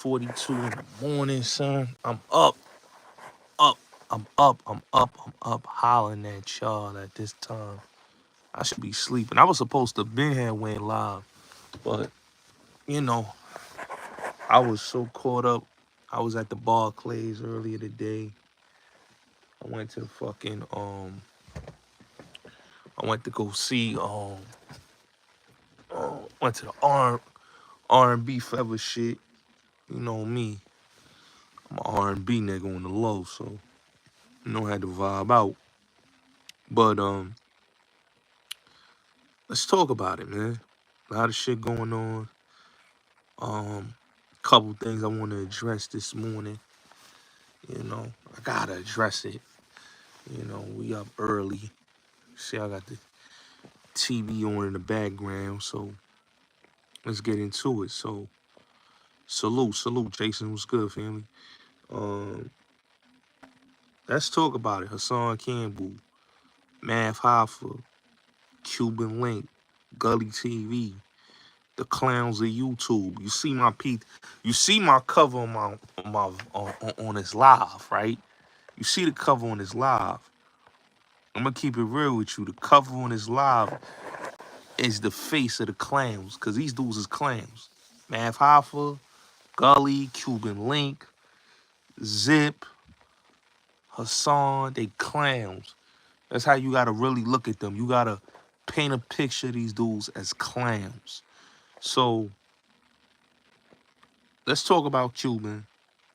42 in the morning, son. I'm up, up, I'm up, hollering at y'all at this time. I should be sleeping. I was supposed to been here went live, but you know, I was so caught up. I was at the Barclays earlier today. I went to the fucking I went to go see went to the R&B forever shit. You know me, I'm an R&B nigga on the low, so you know I had to vibe out. But let's talk about it, man. A lot of shit going on. Couple things I want to address this morning. I gotta address it. We up early. See, I got the TV on in the background, so let's get into it. So, salute, Jason. What's good, family? Um, let's talk about it. Hassan Campbell, Math Hoffa, Cuban Link, Gully TV, the clowns of YouTube. You see my cover on this live, right? You see the cover on this live. I'm gonna keep it real with you. The cover on this live is the face of the clowns, cause these dudes is clowns. Math Hoffa, Gully, Cuban Link, Zip, Hassan, they clowns. That's how you gotta really look at them. You gotta paint a picture of these dudes as clowns. So let's talk about Cuban.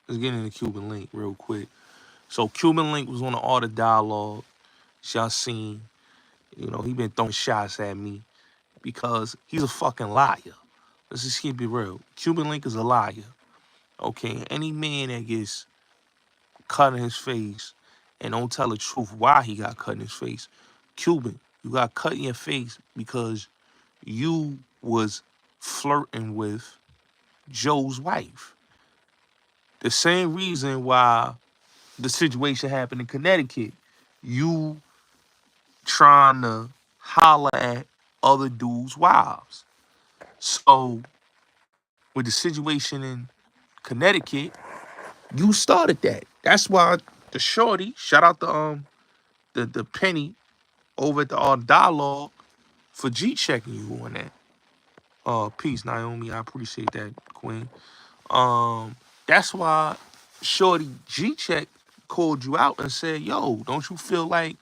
Let's get into Cuban Link real quick. So Cuban Link was on the Art of Dialogue. Y'all seen, he been throwing shots at me because he's a fucking liar. Let's just keep it real. Cuban Link is a liar. Okay, any man that gets cut in his face and don't tell the truth why he got cut in his face, Cuban, you got cut in your face because you was flirting with Joe's wife. The same reason why the situation happened in Connecticut. You trying to holler at other dudes' wives. So with the situation in Connecticut, you started that. That's why the shorty, shout out to the penny over at the dialogue for G checking you on that. Peace, Naomi. I appreciate that, Queen. Um, that's why Shorty G check called you out and said, "Yo, don't you feel like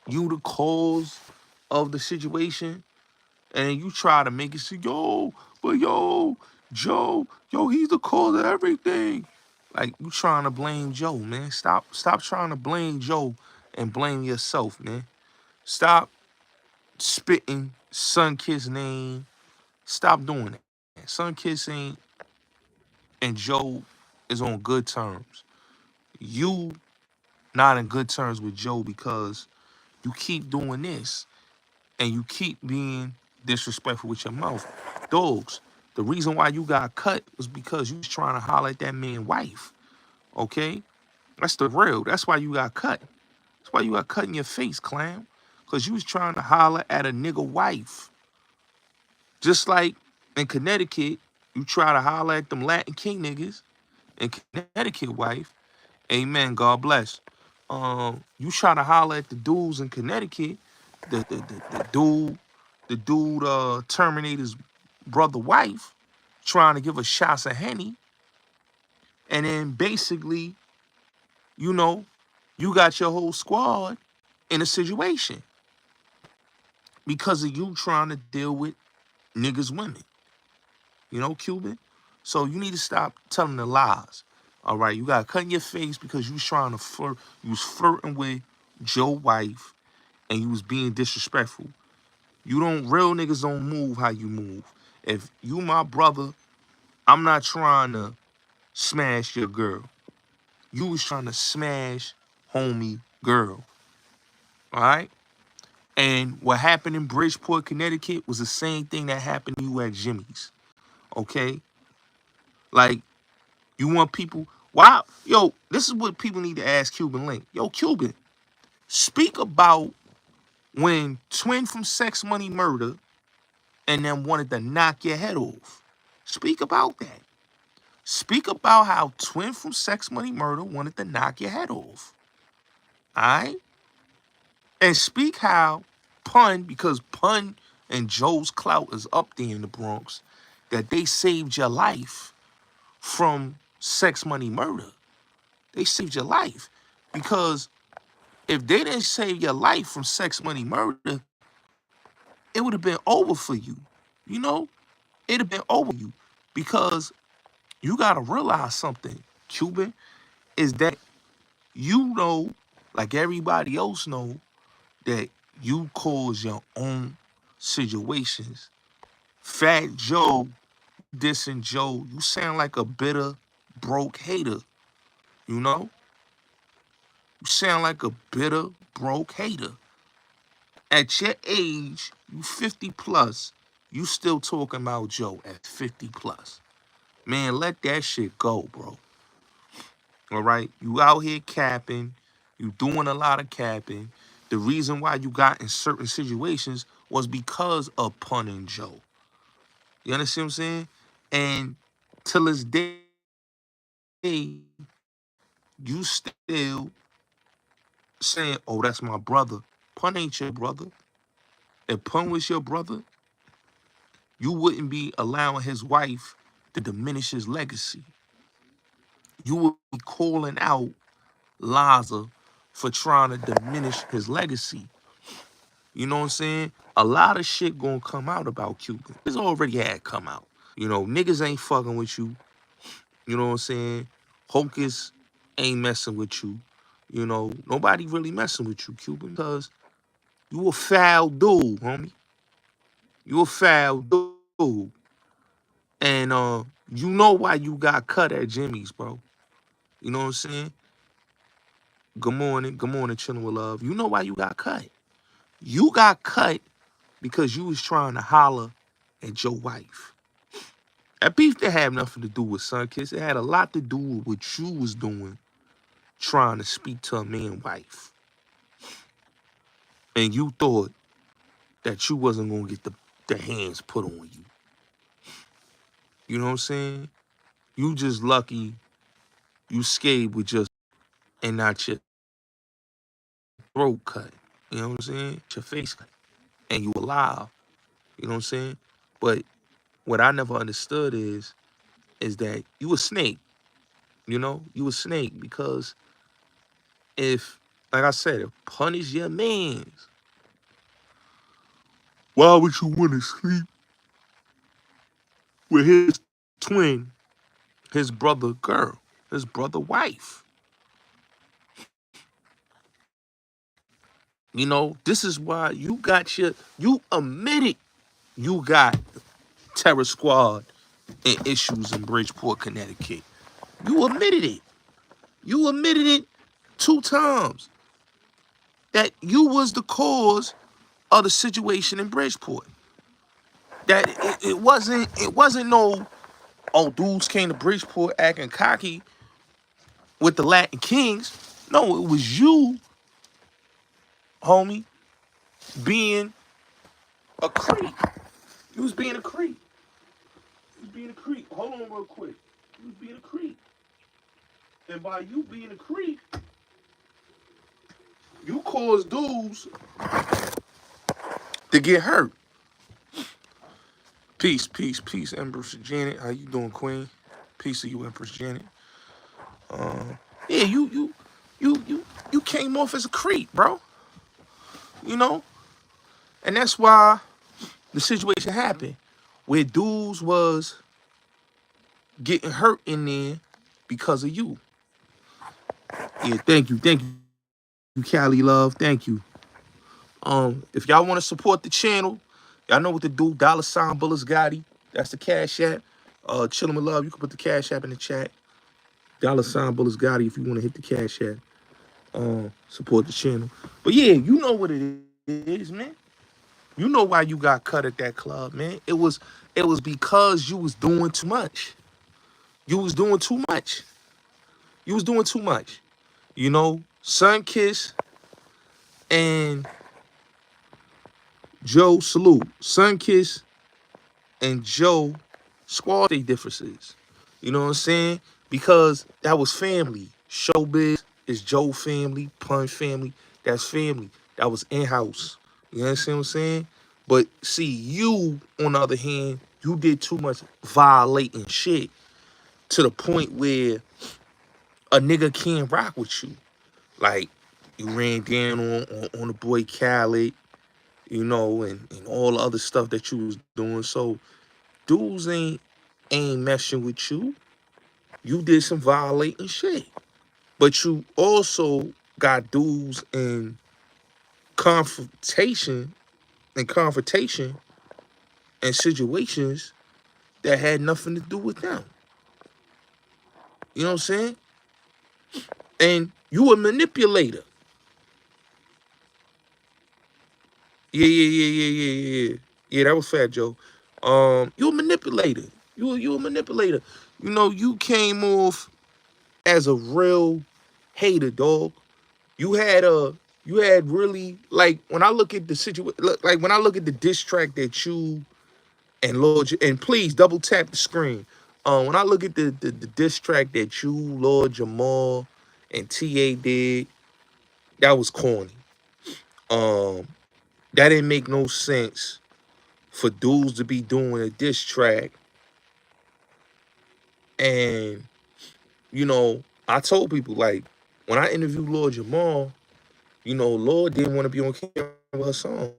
you the cause of the situation?" And then you try to make it say, "Yo, but yo, Joe, yo, he's the cause of everything." Like you trying to blame Joe, man. Stop trying to blame Joe and blame yourself, man. Stop spitting Sun Kid's name. Stop doing that. Sun Kid ain't and Joe is on good terms. You not in good terms with Joe because you keep doing this and you keep being disrespectful with your mouth. Dogs, the reason why you got cut was because you was trying to holler at that man's wife. Okay? That's the real. That's why you got cut. That's why you got cut in your face, clown. Because you was trying to holler at a nigga wife. Just like in Connecticut, you try to holler at them Latin King niggas and Connecticut wife. Amen. God bless. You try to holler at the dudes in Connecticut, the dude Terminator's brother wife, trying to give her shots of Henny, and then basically, you know, you got your whole squad in a situation because of you trying to deal with niggas women. Cuban. So you need to stop telling the lies. All right, you got cut in your face because you was trying to flirt. You was flirting with Joe's wife, and you was being disrespectful. Real niggas don't move how you move. If you my brother, I'm not trying to smash your girl. You was trying to smash homie girl. All right. And what happened in Bridgeport, Connecticut, was the same thing that happened to you at Jimmy's. Okay. Like you want people. Wow. Yo, this is what people need to ask Cuban Link. Yo, Cuban, speak about when Twin from Sex Money Murder and then wanted to knock your head off. Speak about that. Speak about how Twin from Sex Money Murder wanted to knock your head off. All right? And speak how Pun, because Pun and Joe's clout is up there in the Bronx, that they saved your life from Sex Money Murder. They saved your life. Because if they didn't save your life from Sex Money Murder, it would have been over for you. You know? It'd have been over for you. Because you got to realize something, Cuban, is that you know, like everybody else know, that you cause your own situations. Fat Joe dissing Joe, you sound like a bitter, broke hater. You know? You sound like a bitter, broke hater. At your age, you 50 plus, you still talking about Joe at 50 plus. Man, let that shit go, bro. All right? You out here capping. You doing a lot of capping. The reason why you got in certain situations was because of Pun and Joe. You understand what I'm saying? And till this day, you still saying, oh, that's my brother. Pun ain't your brother. If Pun was your brother, you wouldn't be allowing his wife to diminish his legacy. You would be calling out Liza for trying to diminish his legacy. You know what I'm saying? A lot of shit gonna come out about Cuban. It's already had come out. You know, niggas ain't fucking with you. You know what I'm saying? Hocus ain't messing with you. You know, nobody really messing with you, Cuban, because you a foul dude, homie. You a foul dude. And you know why you got cut at Jimmy's, bro. You know what I'm saying? Good morning, chilling with love. You know why you got cut. You got cut because you was trying to holler at your wife. That beef didn't have nothing to do with Sunkiss. It had a lot to do with what you was doing, trying to speak to a man's wife. And you thought that you wasn't going to get the hands put on you. You know what I'm saying? You just lucky you scathed with just and not your throat cut. You know what I'm saying? Your face cut. And you alive. You know what I'm saying? But what I never understood is that you a snake. You know? You a snake because if, like I said, if punish your mans, why would you want to sleep with his twin, his brother girl, his brother wife? You know, this is why you admitted you got terror squad and issues in Bridgeport, Connecticut. You admitted it. You admitted it 2 times that you was the cause of the situation in Bridgeport. That it wasn't no, oh, dudes came to Bridgeport acting cocky with the Latin Kings. No, it was you, homie, being a creep. You was being a creep. You was being a creep. Hold on real quick. You was being a creep. And by you being a creep, you caused dudes to get hurt. Peace, Empress Janet. How you doing, Queen? Peace to you, Empress Janet. Yeah, you came off as a creep, bro. You know, and that's why the situation happened, where dudes was getting hurt in there because of you. Yeah, thank you, Cali Love, thank you. If y'all want to support the channel, y'all know what to do. $ Bullets Gotti. That's the Cash App. Chillin' with Love. You can put the Cash App in the chat. $ Bullets Gotti if you want to hit the Cash App. Support the channel. But yeah, you know what it is, man. You know why you got cut at that club, man. It was because you was doing too much. You was doing too much. You was doing too much. You know, Sunkiss and Joe salute. Sunkiss and Joe squash their differences. You know what I'm saying? Because that was family. Showbiz is Joe family, Pun family. That's family. That was in-house. You understand what I'm saying? But see, you, on the other hand, you did too much violating shit to the point where a nigga can't rock with you. Like, you ran down on the boy Khaled, you know, and all the other stuff that you was doing. So dudes ain't messing with you. You did some violating shit. But you also got dudes in confrontation confrontation and situations that had nothing to do with them. You know what I'm saying? And you a manipulator. Yeah. Yeah, that was Fat Joe. You a manipulator. You a manipulator. You know, you came off as a real hater, dog. You had a you had really, like, when I look at the situation, like when I look at the diss track that you and Lord, and please double tap the screen. When I look at the diss track that you, Lord Jamal, and TA did, that was corny. Um, that didn't make no sense for dudes to be doing a diss track. And you know, I told people, like, when I interviewed Lord Jamal, you know, Lord didn't want to be on camera with her song.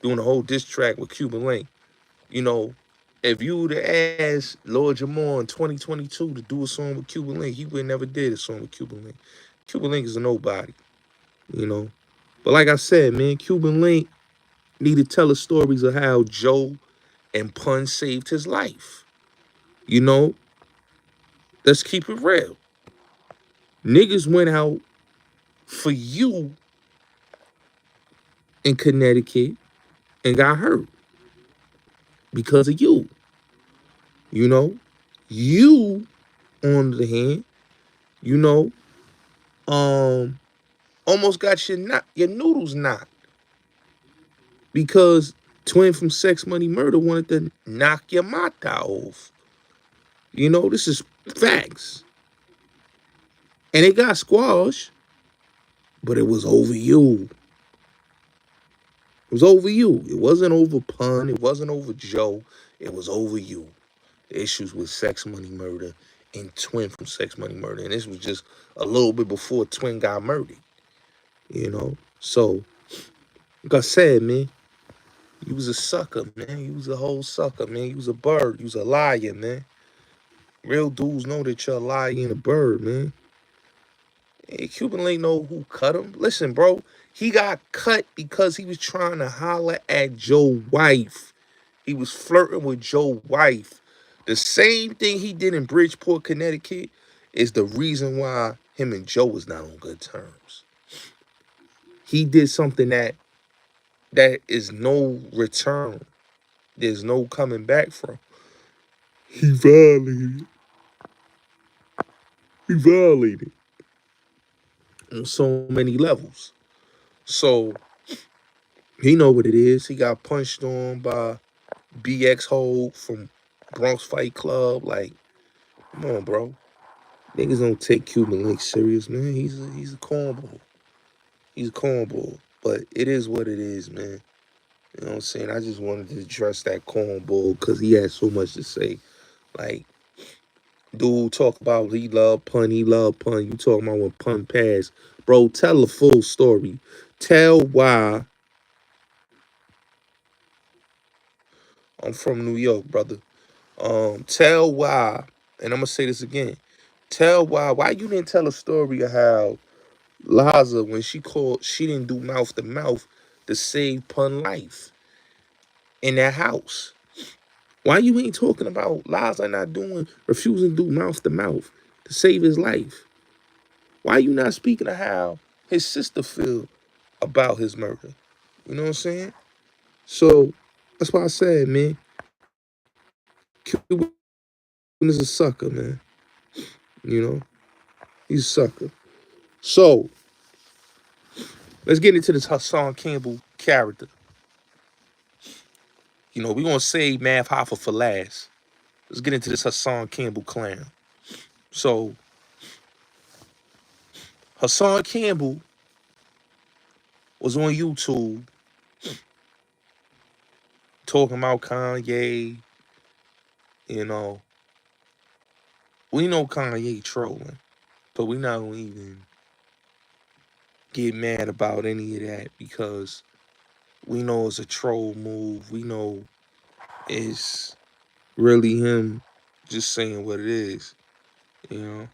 Doing a whole diss track with Cuban Link. You know, if you would have asked Lord Jamal in 2022 to do a song with Cuban Link, he would never did a song with Cuban Link. Cuban Link is a nobody, you know. But like I said, man, Cuban Link need to tell us stories of how Joe and Pun saved his life. You know, let's keep it real. Niggas went out for you in Connecticut and got hurt because of you. You know, you, on the hand, you know, um, almost got your noodles knocked because Twin from Sex Money Murder wanted to knock your mata off. You know, this is facts. And it got squashed, but it was over you. It was over you. It wasn't over Pun. It wasn't over Joe. It was over you. The issues with Sex Money Murder and Twin from Sex Money Murder. And this was just a little bit before Twin got murdered. You know? So, like I said, man, you was a sucker, man. You was a whole sucker, man. You was a bird. You was a liar, man. Real dudes know that you're a liar and a bird, man. Hey, Cuban Link know who cut him. Listen, bro, he got cut because he was trying to holler at Joe's wife. He was flirting with Joe's wife. The same thing he did in Bridgeport, Connecticut, is the reason why him and Joe was not on good terms. He did something that is no return. There's no coming back from. He violated. He violated on so many levels. So he know what it is. He got punched on by BX Hole from Bronx Fight Club. Like, come on, bro. Niggas don't take Cuban Link serious, man. He's a cornball. He's a cornball. But it is what it is, man. You know what I'm saying? I just wanted to address that cornball because he had so much to say. Like, dude talk about he love Pun, he love Pun. You talking about when Pun passed. Bro, tell the full story. Tell why. I'm from New York, brother. Tell why, and I'm gonna say this again. Tell why you didn't tell a story of how Liza, when she called, she didn't do mouth to mouth to save Pun life in that house. Why you ain't talking about Liza not doing, refusing to do mouth to mouth to save his life? Why you not speaking of how his sister feel about his murder? You know what I'm saying? So that's why I said, man, Cuban is a sucker, man. You know, he's a sucker. So let's get into this Hassan Campbell character. We're going to save Math Hoffa for last. Let's get into this Hassan Campbell clown. So, Hassan Campbell was on YouTube talking about Kanye. You know, we know Kanye trolling, but we not going to even get mad about any of that because we know it's a troll move. We know it's really him just saying what it is, you know.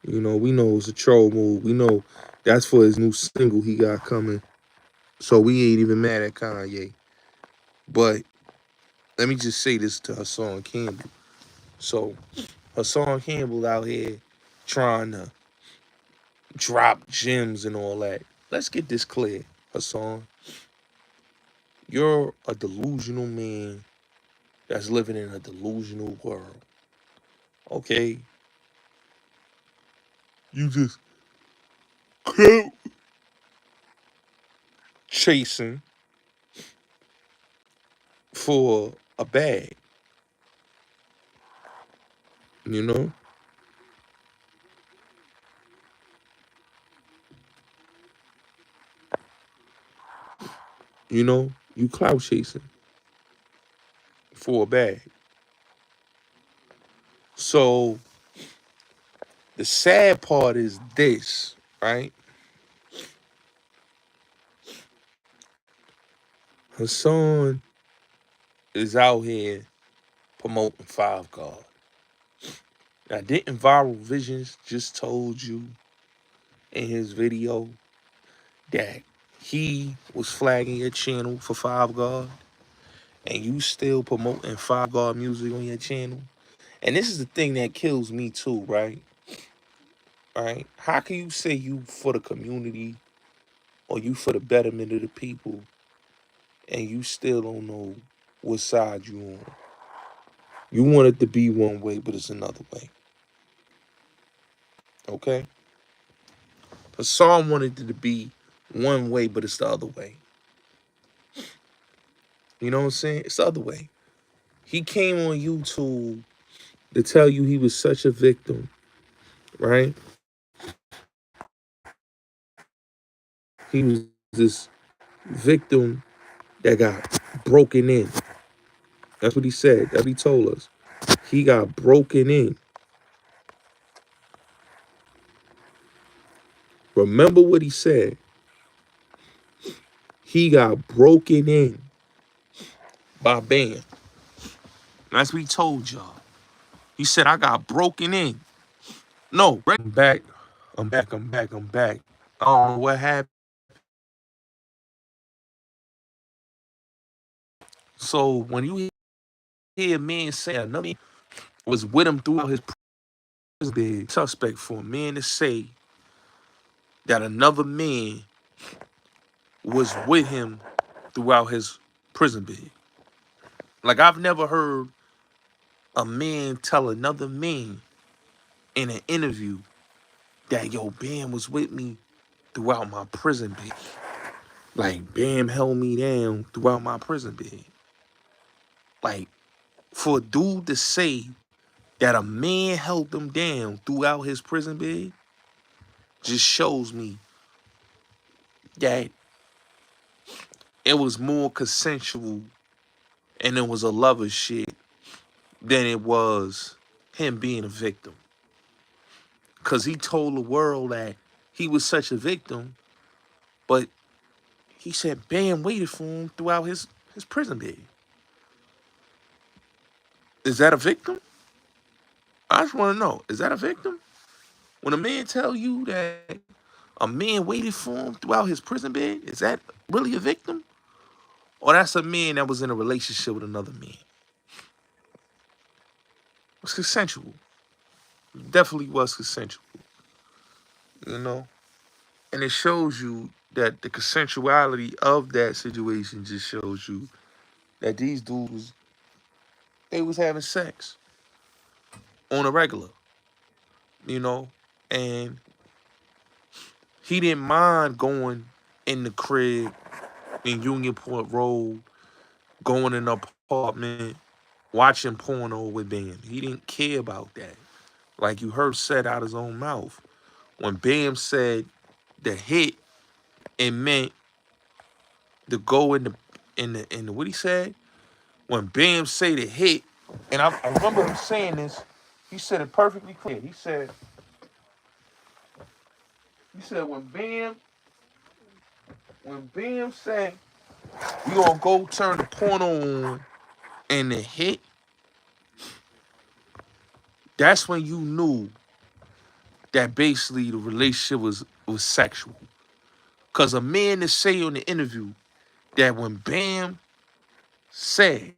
We know it's a troll move. We know that's for his new single he got coming. So we ain't even mad at Kanye. But let me just say this to Hassan Campbell. So Hassan Campbell out here trying to drop gems and all that. Let's get this clear, Hassan. You're a delusional man that's living in a delusional world. Okay? You just kept chasing for a bag, you know? You clout chasing for a bag. So the sad part is this, right? Hassan is out here promoting Five God. Now, didn't Viral Visions just told you in his video that he was flagging your channel for Five God and you still promoting Five God music on your channel? And this is the thing that kills me too, right? Right? How can you say you for the community or you for the betterment of the people and you still don't know what side you on? You want it to be one way, but it's another way. Okay? Hassan wanted it to be one way, but it's the other way. You know what I'm saying? It's the other way. He came on YouTube to tell you he was such a victim, right? He was this victim that got broken in. That's what he said. That's what he told us. He got broken in. Remember what he said. He got broken in by Bam. That's what he told y'all. He said, I got broken in. No, I'm back. I'm back. I'm back. I'm back. I don't know what happened. So when you hear a man say another man was with him throughout his prison bed, suspect for a man to say that another man was with him throughout his prison bed. Like I've never heard a man tell another man in an interview that yo, Bam was with me throughout my prison bed. Like Bam held me down throughout my prison bed. Like for a dude to say that a man held them down throughout his prison bed just shows me that it was more consensual and it was a lover shit than it was him being a victim. Cause he told the world that he was such a victim, but he said Bam waited for him throughout his prison bed. Is that a victim? I just want to know, is that a victim? When a man tell you that a man waited for him throughout his prison bed, is that really a victim? Or that's a man that was in a relationship with another man? It's consensual. Definitely was consensual, you know? And it shows you that the consensuality of that situation just shows you that these dudes, they was having sex on a regular, you know? And He didn't mind going in the crib in Unionport Road, going in an apartment, watching porno with Bam. He didn't care about that. Like you heard said out his own mouth. When Bam said the hit, it meant to go in the what he said? When Bam say the hit, and I remember him saying this, he said it perfectly clear. He said when Bam said we gonna go turn the porno on and the hit, that's when you knew that basically the relationship was sexual. Cause a man to say on the interview that when Bam said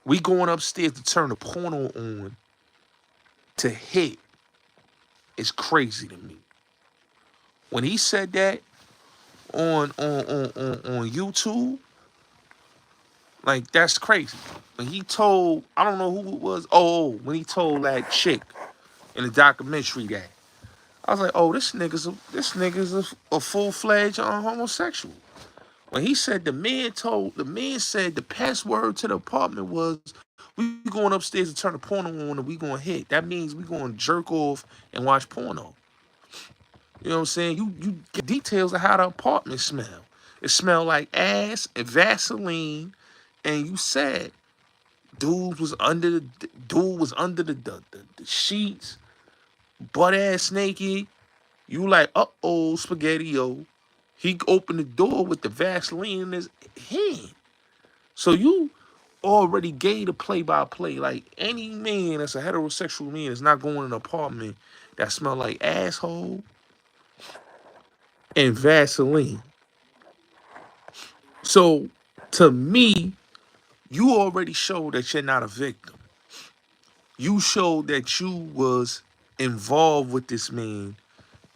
we going upstairs to turn the porno on to hit is crazy to me. When he said that on YouTube, like that's crazy. When he told, I don't know who it was. When he told that chick in the documentary that, I was like, oh, this nigga's a full-fledged homosexual. When he said the man said the password to the apartment was we going upstairs to turn the porno on and we gonna hit. That means we gonna jerk off and watch porno. You know what I'm saying? You get details of how the apartment smell. It smelled like ass and Vaseline, and you said dude was under the sheets, butt ass naked. You like, spaghetti-o. He opened the door with the Vaseline in his hand. So you already gave the play-by-play. Like any man that's a heterosexual man is not going in an apartment that smell like asshole and Vaseline. So to me, you already showed that you're not a victim. You showed that you was involved with this man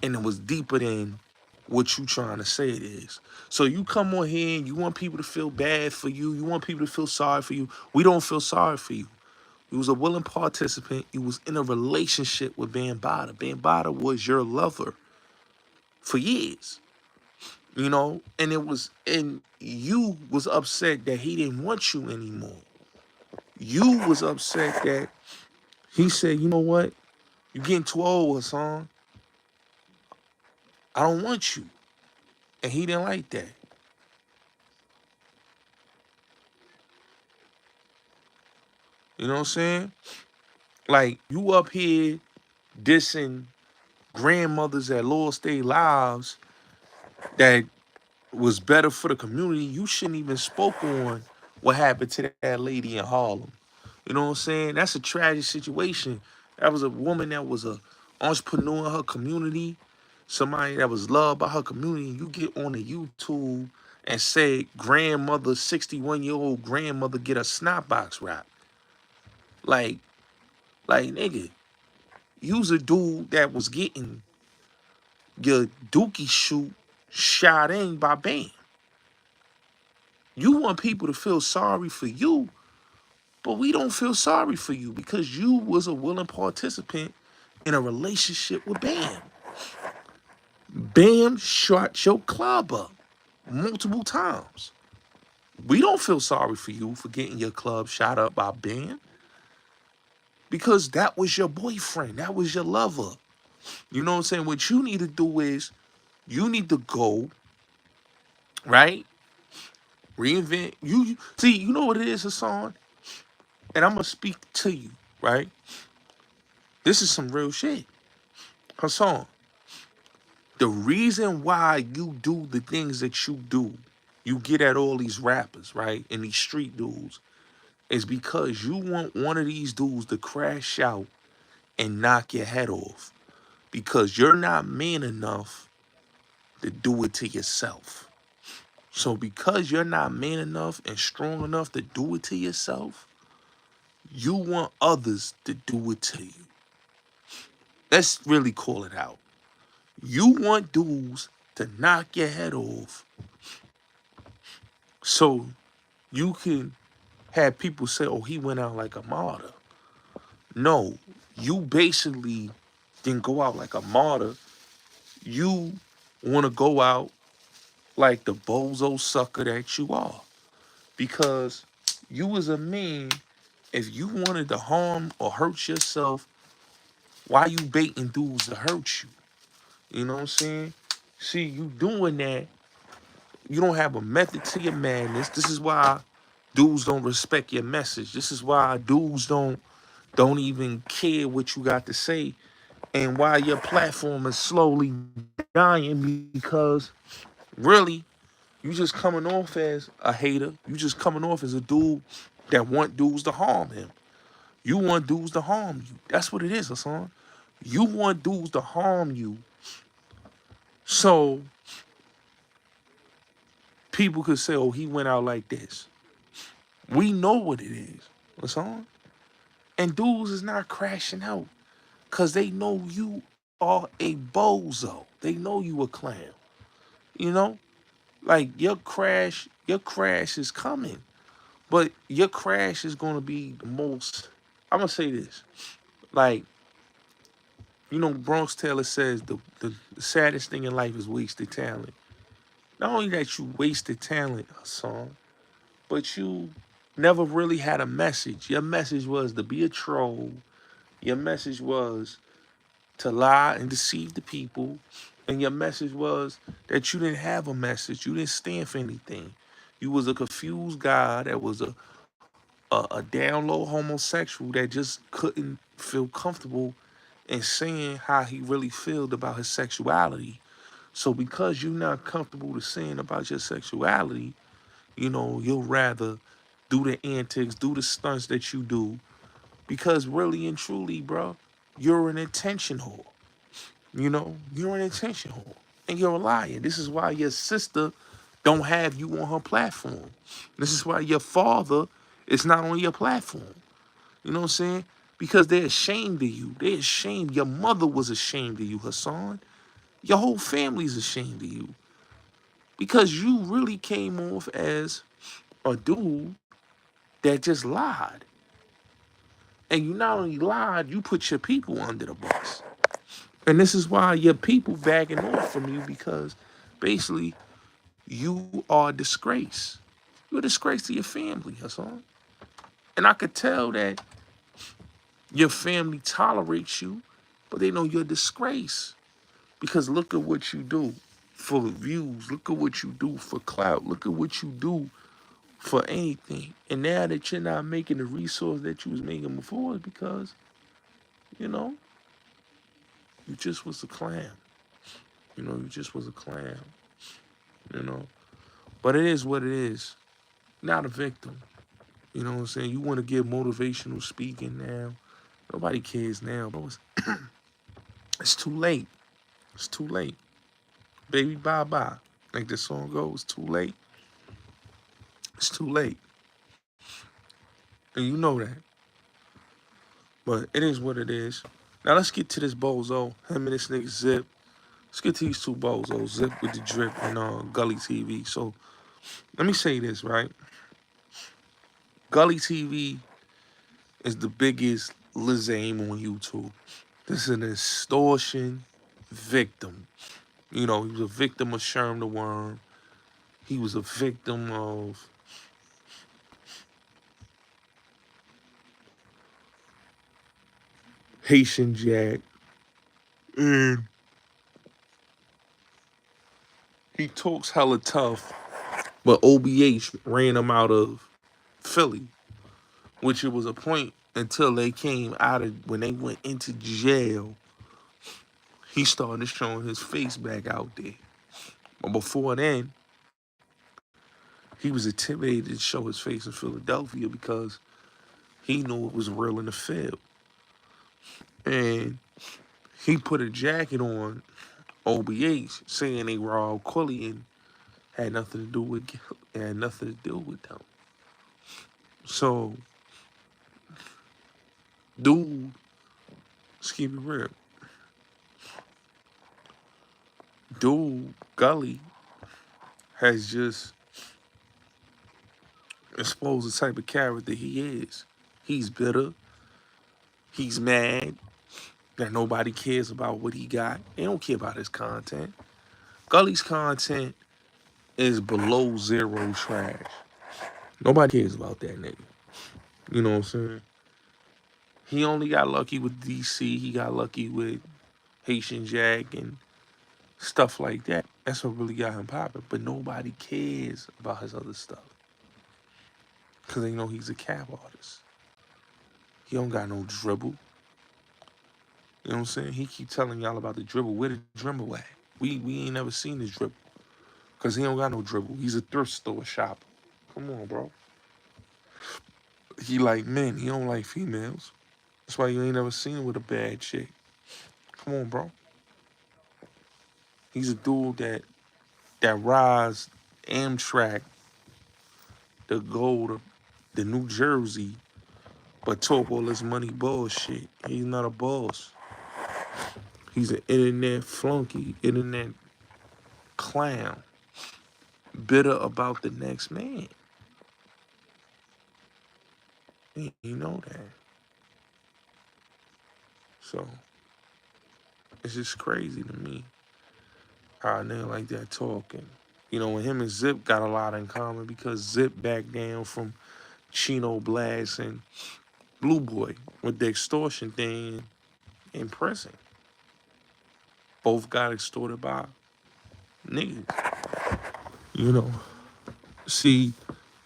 and it was deeper than what you trying to say it is. So you come on here and you want people to feel bad for you. You want people to feel sorry for you. We don't feel sorry for you. You was a willing participant. You was in a relationship with Bambaataa. Bambaataa was your lover for years. And you was upset that he didn't want you anymore. You was upset that he said, you know what? You getting too old, Hassan. I don't want you. And he didn't like that. You know what I'm saying? Like, you up here dissing grandmothers that lost their lives that was better for the community. You shouldn't even spoke on what happened to that lady in Harlem. You know what I'm saying? That's a tragic situation. That was a woman that was a entrepreneur in her community, somebody that was loved by her community. You get on the YouTube and say grandmother, 61-year-old grandmother get a snot box wrap. Like, nigga, you's a dude that was getting your dookie shoot shot in by Bam. You want people to feel sorry for you, but we don't feel sorry for you because you was a willing participant in a relationship with Bam. Bam shot your club up multiple times. We don't feel sorry for you for getting your club shot up by Bam because that was your boyfriend. That was your lover. You know what I'm saying? What you need to do is you need to go, right? Reinvent. You see, you know what it is, Hassan? And I'm going to speak to you, right? This is some real shit. Hassan, the reason why you do the things that you do, you get at all these rappers, right? And these street dudes, is because you want one of these dudes to crash out and knock your head off. Because you're not man enough to do it to yourself. So because you're not man enough and strong enough to do it to yourself, you want others to do it to you. Let's really call it out. You want dudes to knock your head off so you can have people say, oh, he went out like a martyr. No, you basically didn't go out like a martyr. you want to go out like the bozo sucker that you are. Because you as a man, if you wanted to harm or hurt yourself, why you baiting dudes to hurt you? You know what I'm saying? See, you doing that, you don't have a method to your madness. This is why dudes don't respect your message. This is why dudes don't even care what you got to say, and why your platform is slowly dying because really you just coming off as a hater. You just coming off as a dude that want dudes to harm him. You want dudes to harm you. That's what it is, Hassan. You want dudes to harm you so people could say, oh, he went out like this. We know what it is, Hassan. And dudes is not crashing out because they know you are a bozo. They know you a clown. You know? Like your crash is coming. But your crash is gonna be the most, I'm gonna say this. Like, Bronx Taylor says the saddest thing in life is wasted talent. Not only that you wasted talent, Hassan, but you never really had a message. Your message was to be a troll. Your message was to lie and deceive the people. And your message was that you didn't have a message. You didn't stand for anything. You was a confused guy that was a down low homosexual that just couldn't feel comfortable in saying how he really felt about his sexuality. So because you're not comfortable to saying about your sexuality, you'll rather do the antics, do the stunts that you do, because really and truly, bro, you're an attention whore. You're an attention whore. And you're a liar. This is why your sister don't have you on her platform. This is why your father is not on your platform. You know what I'm saying? Because they're ashamed of you. They're ashamed. Your mother was ashamed of you, Hassan. Your whole family's ashamed of you. Because you really came off as a dude that just lied. And you not only lied, you put your people under the bus. And this is why your people backing off from you, because basically you are a disgrace. You're a disgrace to your family, Hassan. And I could tell that your family tolerates you, but they know you're a disgrace. Because look at what you do for views. Look at what you do for clout. Look at what you do for anything. And now that you're not making the resource that you was making before, it's because, you know, you just was a clown. You just was a clown. You know. But it is what it is. Not a victim. You know what I'm saying? You want to give motivational speaking now. Nobody cares now, bro. It's too late. It's too late. Baby, bye-bye. Like the song goes, too late. It's too late. And you know that. But it is what it is. Now let's get to this bozo. Him and this nigga Zip. Let's get to these two bozos, Zip with the Drip and Gully TV. So let me say this, right? Gully TV is the biggest lizame on YouTube. This is an extortion victim. He was a victim of Sherm the Worm. He was a victim of Haitian Jack. And he talks hella tough, but OBH ran him out of Philly, which it was a point until they came out of, when they went into jail, he started showing his face back out there. But before then, he was intimidated to show his face in Philadelphia because he knew it was real in the field. And he put a jacket on OBH saying they robbed Quilly and had nothing to do with them. So, dude, let's keep it real. Dude, Gully has just exposed the type of character he is. He's bitter. He's mad. that nobody cares about what he got. They don't care about his content. Gully's content is below zero trash. Nobody cares about that nigga. You know what I'm saying? He only got lucky with DC. He got lucky with Haitian Jack and stuff like that. That's what really got him popping. But nobody cares about his other stuff. Because they know he's a cap artist. He don't got no dribble. You know what I'm saying? He keep telling y'all about the dribble. Where the dribble at? We ain't never seen his dribble. Because he don't got no dribble. He's a thrift store shopper. Come on, bro. He like men. He don't like females. That's why you ain't never seen him with a bad chick. Come on, bro. He's a dude that rides Amtrak to go to the New Jersey, but talk all this money bullshit. He's not a boss. He's an internet flunky, internet clown, bitter about the next man. You know that. So it's just crazy to me how a nigga like that talking. You know, when him and Zip got a lot in common because Zip backed down from Chino Blast and Blue Boy with the extortion thing in prison. Both got extorted by niggas. You know, see,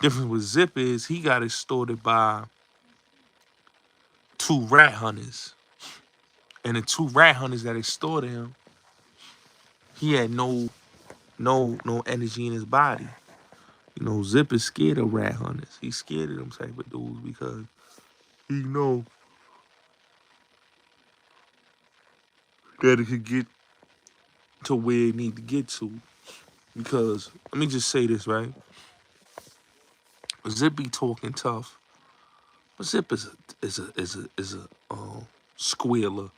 difference with Zip is he got extorted by two rat hunters. And the two rat hunters that extorted him, he had no energy in his body. You know, Zip is scared of rat hunters. He's scared of them type of dudes because he know that it could get to where it need to get to. Because let me just say this, right? Zip be talking tough. But Zip is a squealer.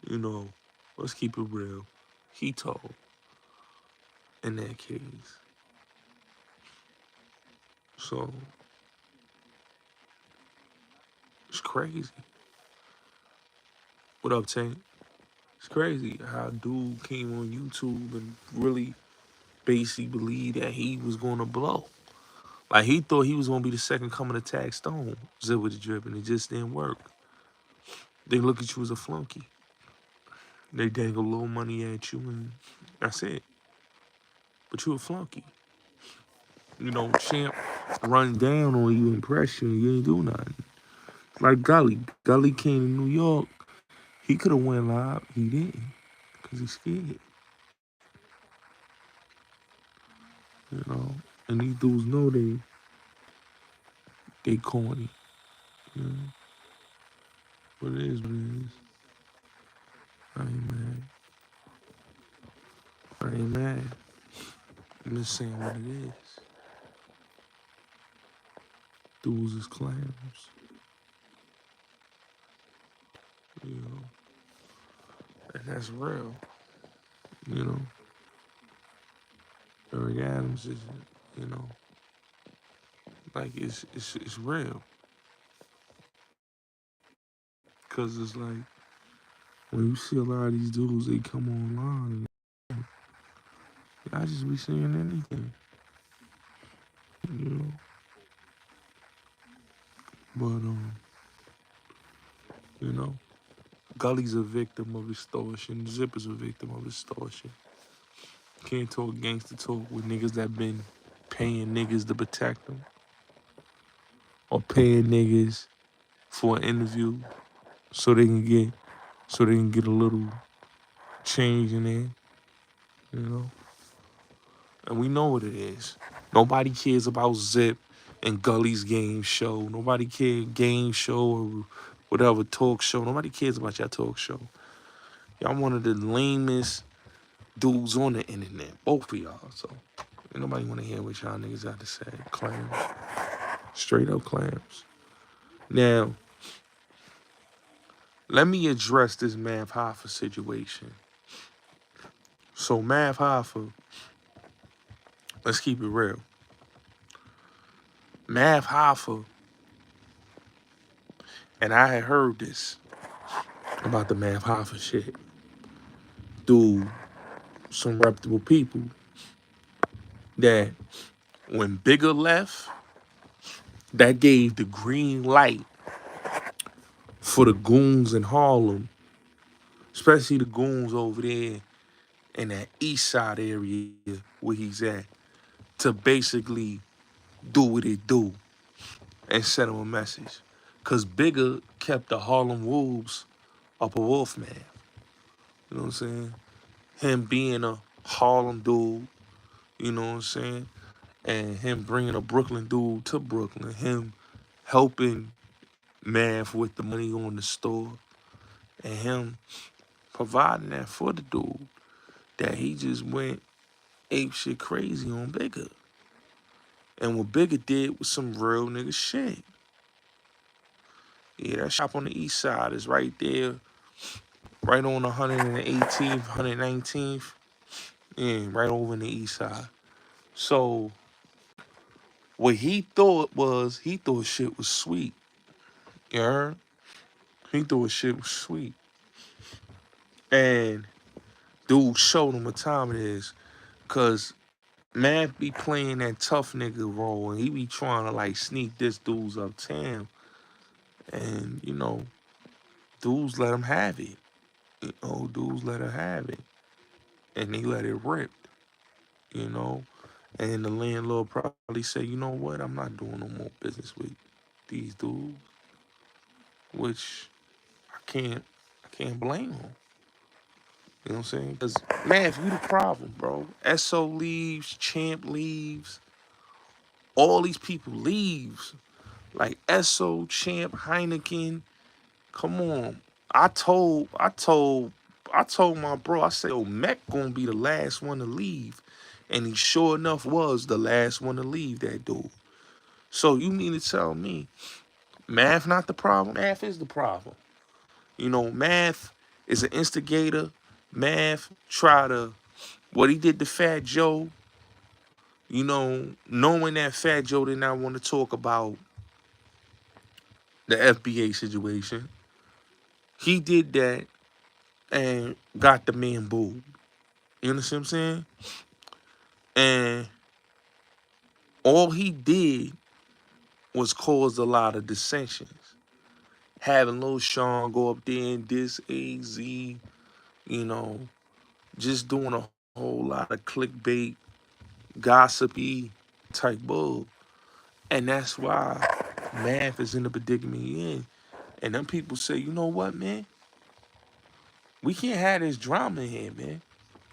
You know, let's keep it real. He told in that case. So it's crazy. What up, Tank? It's crazy how dude came on YouTube and really basically believed that he was gonna blow. Like he thought he was gonna be the second coming of Tax Stone, Zip with the Drip, and it just didn't work. They look at you as a flunky. They dangle a little money at you and that's it. But you a flunky. You know, Champ run down on you and press you and you ain't do nothing. Like Gully. Gully came to New York. He could have went live. He didn't. Because he's scared. You know? And these dudes know they corny. You know? But it is what it is. I ain't mad. I ain't mad. I'm just saying what it is. Dudes is clowns. You know? And that's real. You know? Eric Adams is, you know, like it's real. Cause it's like when you see a lot of these dudes, they come online and I just be saying anything, you know. But you know, Gully's a victim of extortion. Zip is a victim of extortion. Can't talk gangster talk with niggas that been paying niggas to protect them or paying niggas for an interview so they can get a little change in there, you know. And we know what it is. Nobody cares about Zip and Gully's game show. Nobody cares game show or whatever talk show. Nobody cares about your talk show. Y'all one of the lamest dudes on the internet. Both of y'all. So ain't nobody want to hear what y'all niggas got to say. Clams. Straight up clams. Now, let me address this Mav Hoffa situation. So Mav Hoffa, let's keep it real. Mav Hoffa, and I had heard this. about the Math Hoffa shit through some reputable people that when Bigger left, that gave the green light for the goons in Harlem, especially the goons over there in that east side area where he's at, to basically do what it do and send him a message. Cause Bigger kept the Harlem Wolves up a Wolfman. You know what I'm saying? Him being a Harlem dude, you know what I'm saying? And him bringing a Brooklyn dude to Brooklyn. Him helping Math with the money on the store. And him providing that for the dude. That he just went ape shit crazy on Bigger. And what Bigger did was some real nigga shit. Yeah, that shop on the east side is right there, right on 118th, 119th. Yeah, right over in the east side. So what he thought was, he thought shit was sweet. You heard? He thought shit was sweet. And dude showed him what time it is. Cause Math be playing that tough nigga role and he be trying to like sneak this dudes uptown. And, you know, dudes let him have it. You know, dudes let him have it. And they let it rip, you know. And the landlord probably said, you know what, I'm not doing no more business with these dudes. Which I can't blame him. You know what I'm saying? Because, Math, you the problem, bro. SO leaves, Champ leaves, all these people leaves. Like SO, Champ, Heineken. Come on. I told my bro, I said, yo, Mech gonna be the last one to leave. And he sure enough was the last one to leave, that dude. So you mean to tell me Math not the problem? Math is the problem. You know, Math is an instigator. Math try to, what he did to Fat Joe, you know, knowing that Fat Joe did not want to talk about the FBA situation, he did that and got the man booed. You understand what I'm saying? And all he did was cause a lot of dissensions. Having Lil Sean go up there and diss AZ, you know, just doing a whole lot of clickbait, gossipy type bull. And that's why Math is in the predicament he in. And them people say, you know what, man? We can't have this drama in here, man.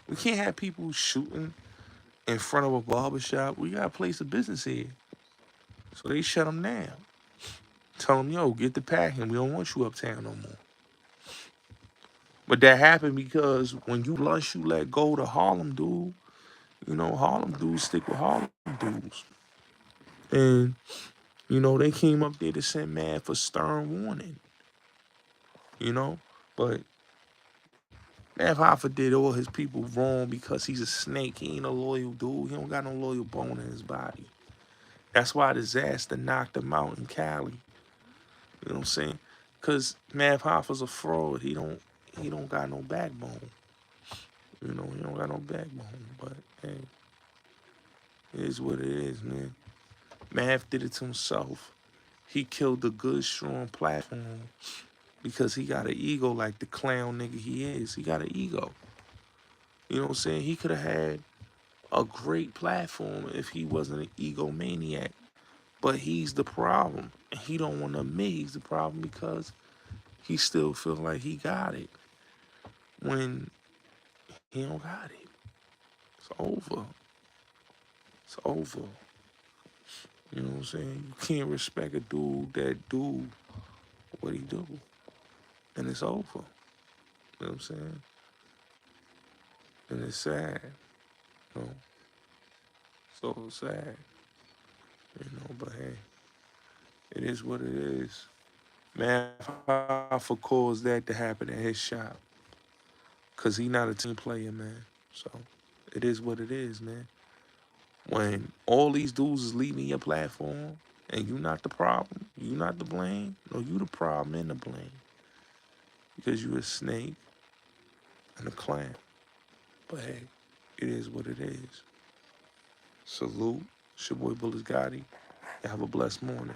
We can't have people shooting in front of a barbershop. We got a place of business here. So they shut them down. Tell them, yo, get the packing. We don't want you uptown no more. But that happened because once you let go to Harlem dude, you know, Harlem dudes stick with Harlem dudes. And, you know, they came up there to send Mad for stern warning, you know? But Mav Hoffa did all his people wrong because he's a snake. He ain't a loyal dude. He don't got no loyal bone in his body. That's why disaster knocked him out in Cali. You know what I'm saying? Cause Mav Hoffa's a fraud. He don't got no backbone. You know, he don't got no backbone. But hey, it is what it is, man. Mav did it to himself. He killed a good, strong platform because he got an ego like the clown nigga he is. He got an ego. You know what I'm saying? He could have had a great platform if he wasn't an egomaniac. But he's the problem. And he don't want to admit he's the problem because he still feels like he got it when he don't got it. It's over. It's over. You know what I'm saying? You can't respect a dude that do what he do. And it's over. You know what I'm saying? And it's sad. You know? So sad. You know, but hey, it is what it is. Man, Hoffa caused that to happen at his shop. Cause he not a team player, man. So it is what it is, man. When all these dudes is leaving your platform and you not the problem, you not the blame, no, you the problem and the blame. because you a snake and a clam. But hey, it is what it is. Salute. It's your boy Bullis Gotti. Y'all have a blessed morning.